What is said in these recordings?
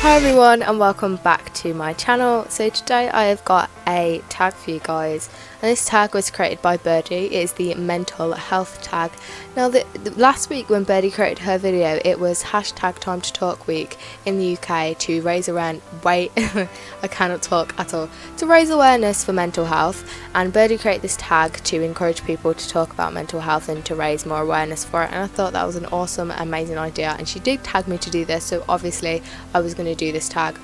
Hi everyone and welcome back to my channel. So today I have got a tag for you guys, and this tag was created by Birdie. It is the mental health tag. Now last week when Birdie created her video, it was hashtag time to talk week in the UK to raise awareness, I cannot talk at all, to raise awareness for mental health, and Birdie created this tag to encourage people to talk about mental health and to raise more awareness for it, and I thought that was an awesome, amazing idea, and she did tag me to do this, so obviously I was going to do this tag.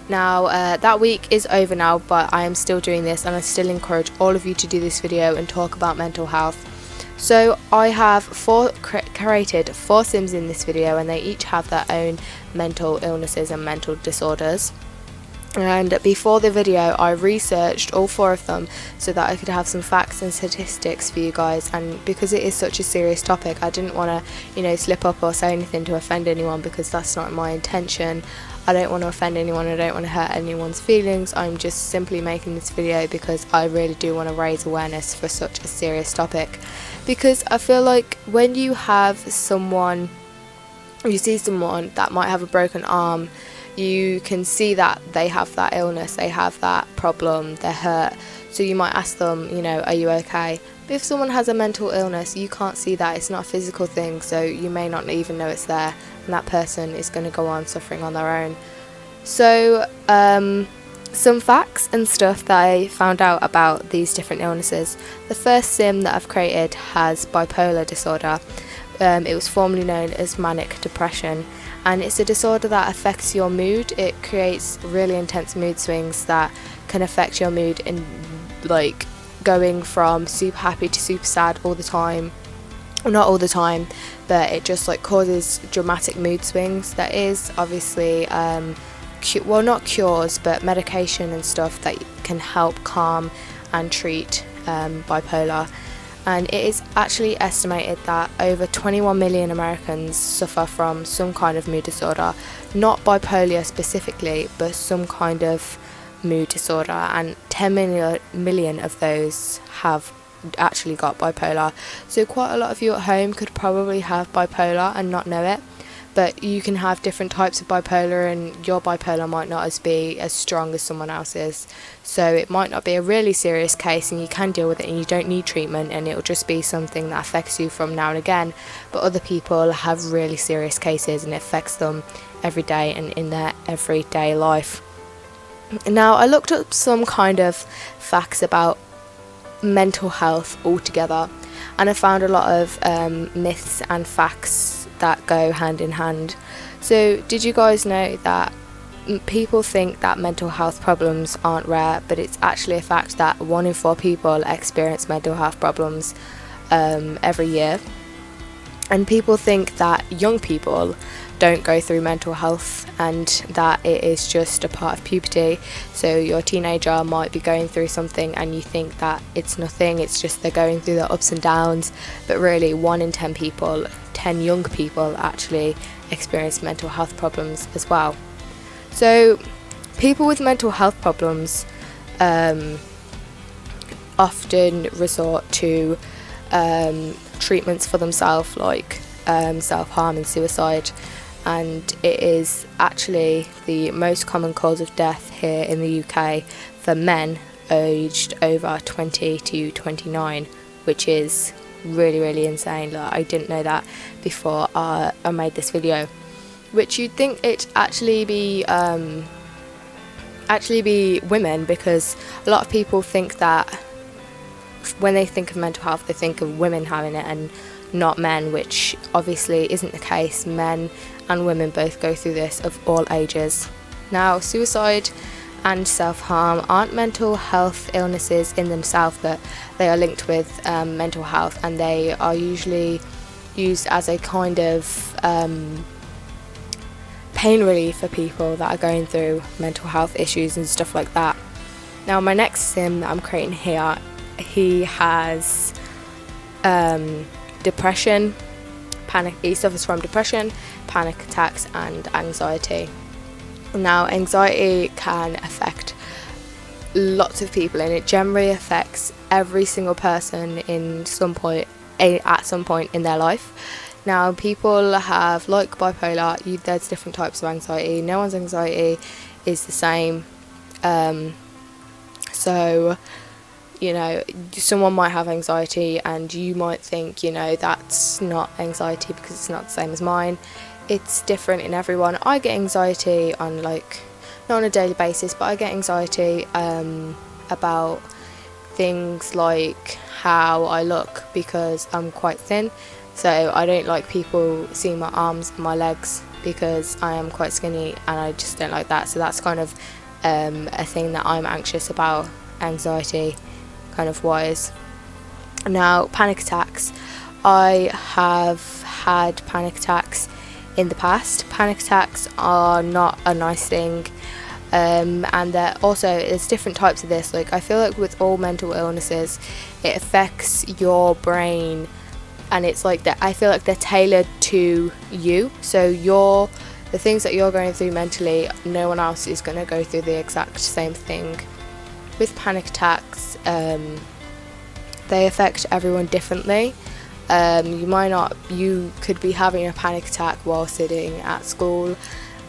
Now that week is over now, but I am still doing this and I still encourage all of you to do this video and talk about mental health. So I have created four Sims in this video, and they each have their own mental illnesses and mental disorders. And before the video I researched all four of them so that I could have some facts and statistics for you guys, and because it is such a serious topic I didn't want to slip up or say anything to offend anyone, because that's not my intention. I don't want to offend anyone, I don't want to hurt anyone's feelings. I'm just simply making this video because I really do want to raise awareness for such a serious topic, because I feel like when you see someone that might have a broken arm, you can see that they have that illness, they have that problem, they're hurt, so you might ask them, are you okay? But if someone has a mental illness, you can't see that, it's not a physical thing, so you may not even know it's there, and that person is going to go on suffering on their own. So some facts and stuff that I found out about these different illnesses. The first sim that I've created has bipolar disorder. It was formerly known as manic depression, and it's a disorder that affects your mood. It creates really intense mood swings that can affect your mood in going from super happy to super sad all the time. Well, not all the time, but it just causes dramatic mood swings. There is obviously not cures, but medication and stuff that can help calm and treat bipolar. And it is actually estimated that over 21 million Americans suffer from some kind of mood disorder, not bipolar specifically, but some kind of mood disorder, and 10 million of those have actually got bipolar. So quite a lot of you at home could probably have bipolar and not know it, but you can have different types of bipolar, and your bipolar might not be as strong as someone else's, so it might not be a really serious case and you can deal with it and you don't need treatment, and it'll just be something that affects you from now and again. But other people have really serious cases and it affects them every day and in their everyday life. Now I looked up some kind of facts about mental health altogether, and I found a lot of myths and facts that go hand in hand. So did you guys know that people think that mental health problems aren't rare, but it's actually a fact that 1 in 4 people experience mental health problems every year, and people think that young people don't go through mental health and that it is just a part of puberty. So your teenager might be going through something and you think that it's nothing, it's just they're going through the ups and downs, but really 1 in 10 people, 10 young people actually experience mental health problems as well. So people with mental health problems often resort to treatments for themselves, like self-harm and suicide, and it is actually the most common cause of death here in the UK for men aged over 20 to 29, which is really insane. I didn't know that before I made this video, which you'd think it actually be women, because a lot of people think that when they think of mental health they think of women having it and not men, which obviously isn't the case. Men and women both go through this, of all ages. Now suicide and self-harm aren't mental health illnesses in themselves, but they are linked with mental health, and they are usually used as a kind of pain relief for people that are going through mental health issues and stuff like that. Now my next sim that I'm creating here, he has depression, he suffers from depression, panic attacks and anxiety. Now anxiety can affect lots of people, and it generally affects every single person at some point in their life. Now, people have, like bipolar, there's different types of anxiety. No one's anxiety is the same. So, you know, someone might have anxiety and you might think, you know, that's not anxiety because it's not the same as mine. It's different in everyone. I get anxiety on, like, not on a daily basis, but I get anxiety about things like how I look, because I'm quite thin. So I don't like people seeing my arms and my legs because I am quite skinny, and I just don't like that. So that's kind of a thing that I'm anxious about, anxiety kind of wise. Now, panic attacks. I have had panic attacks in the past. Panic attacks are not a nice thing. And there's different types of this. Like, I feel like with all mental illnesses, it affects your brain, and it's like that. I feel like they're tailored to you. So the things that you're going through mentally, no one else is going to go through the exact same thing. With panic attacks, they affect everyone differently. You could be having a panic attack while sitting at school,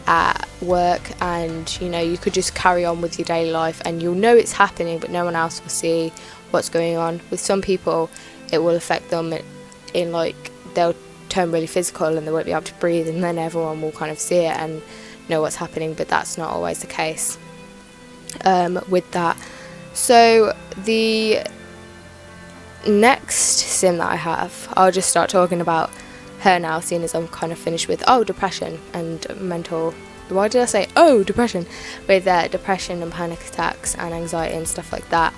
at work, and you know, you could just carry on with your daily life and you'll know it's happening, but no one else will see what's going on. With some people, it will affect them in, like, they'll turn really physical and they won't be able to breathe, and then everyone will kind of see it and know what's happening, but that's not always the case with that. So the next sim that I have, I'll just start talking about her now, seeing as I'm kind of finished with depression and mental. Why did I say depression? With depression and panic attacks and anxiety and stuff like that.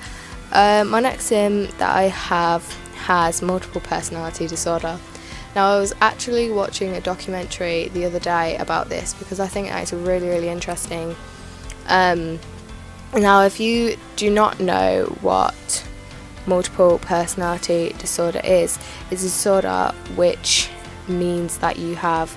My next sim that I have has multiple personality disorder. Now, I was actually watching a documentary the other day about this because I think it's really, really interesting. Now, if you do not know what multiple personality disorder is a disorder which means that you have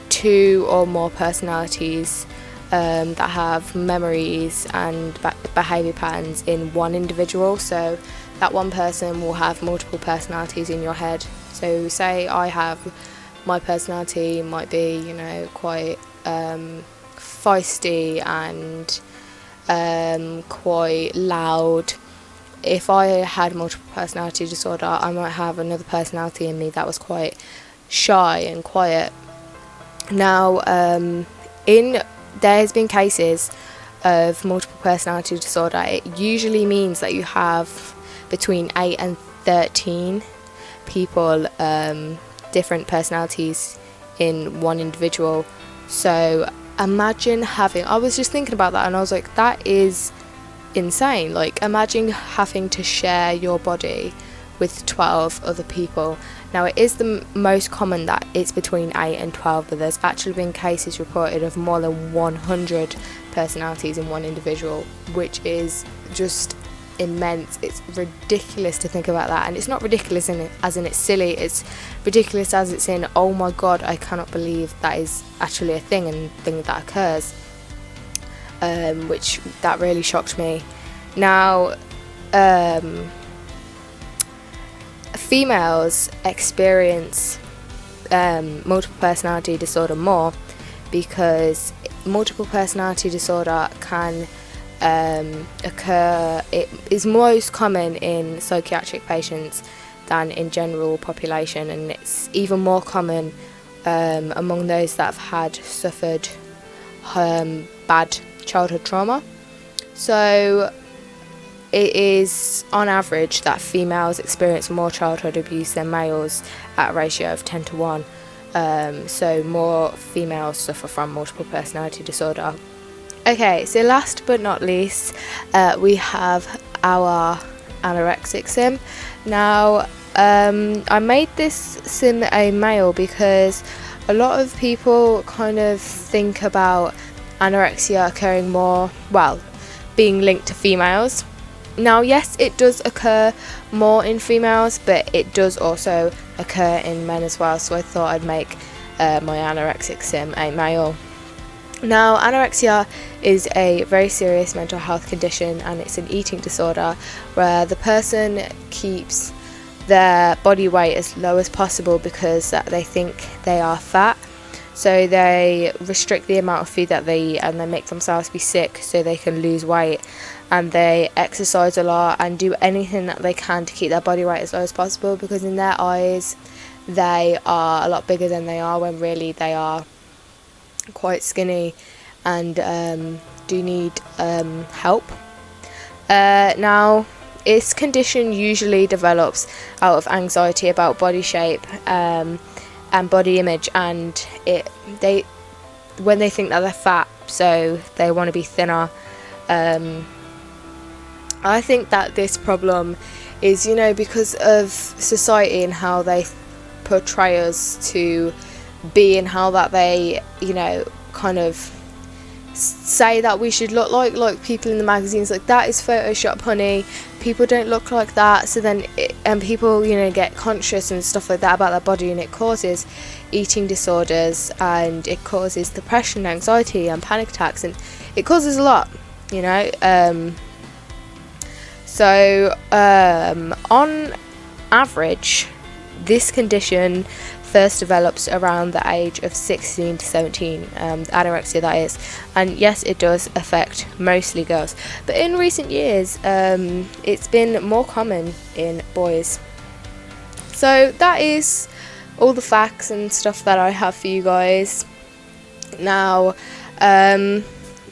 two or more personalities that have memories and behaviour patterns in one individual. So that one person will have multiple personalities in your head. So say I have, my personality might be, you know, quite feisty and quite loud. If I had multiple personality disorder, I might have another personality in me that was quite shy and quiet. Now, there's been cases of multiple personality disorder. It usually means that you have between 8 and 13 people, different personalities in one individual. So imagine I was just thinking about that and I was like, that is insane. Like, imagine having to share your body with 12 other people. Now, it is the most common that it's between 8 and 12, but there's actually been cases reported of more than 100 personalities in one individual, which is just immense. It's ridiculous to think about that, and it's not ridiculous as in it's silly, it's ridiculous as it's in, oh my god, I cannot believe that is actually a thing that occurs, which that really shocked me. Now, females experience multiple personality disorder more because multiple personality disorder can occur. It is most common in psychiatric patients than in general population, and it's even more common among those that have suffered bad childhood trauma. So it is on average that females experience more childhood abuse than males at a ratio of 10 to 1. So more females suffer from multiple personality disorder. Okay, so last but not least, we have our anorexic sim. Now, I made this sim a male because a lot of people kind of think about anorexia occurring more, being linked to females. Now, yes, it does occur more in females, but it does also occur in men as well, so I thought I'd make my anorexic sim a male. Now, anorexia is a very serious mental health condition, and it's an eating disorder where the person keeps their body weight as low as possible because they think they are fat. So they restrict the amount of food that they eat, and they make themselves be sick so they can lose weight. And they exercise a lot and do anything that they can to keep their body weight as low as possible, because in their eyes they are a lot bigger than they are, when really they are quite skinny and do need help. Now, this condition usually develops out of anxiety about body shape and body image, and when they think that they're fat, so they want to be thinner. I think that this problem is, because of society and how they portray us to be, and how that they, kind of say that we should look like people in the magazines. Like, that is Photoshop, honey. People don't look like that. So then and people get conscious and stuff like that about their body, and it causes eating disorders, and it causes depression, anxiety and panic attacks, and it causes a lot. So on average, this condition first develops around the age of 16 to 17, anorexia that is, and yes, it does affect mostly girls, but in recent years it's been more common in boys. So that is all the facts and stuff that I have for you guys. Now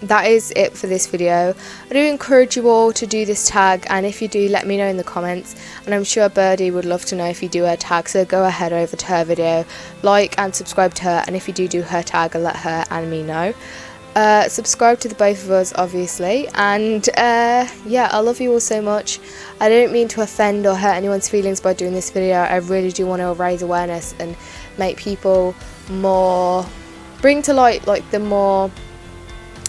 that is it for this video. I do encourage you all to do this tag, and if you do, let me know in the comments, and I'm sure Birdie would love to know if you do her tag, so go ahead over to her video, like and subscribe to her, and if you do her tag, let her and me know. Subscribe to the both of us, obviously, and yeah, I love you all so much. I don't mean to offend or hurt anyone's feelings by doing this video. I really do want to raise awareness and make people bring to light the more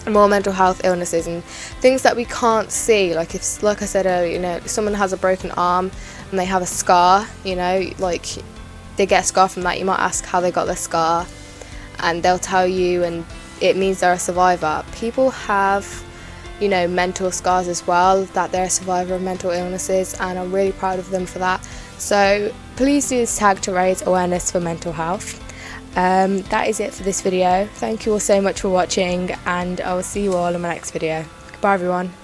mental health illnesses and things that we can't see. Like I said earlier, if someone has a broken arm and they have a scar, like they get a scar from that, you might ask how they got their scar, and they'll tell you, and it means they're a survivor. People have mental scars as well, that they're a survivor of mental illnesses, and I'm really proud of them for that. So please do this tag to raise awareness for mental health. That is it for this video. Thank you all so much for watching, and I will see you all in my next video. Goodbye everyone.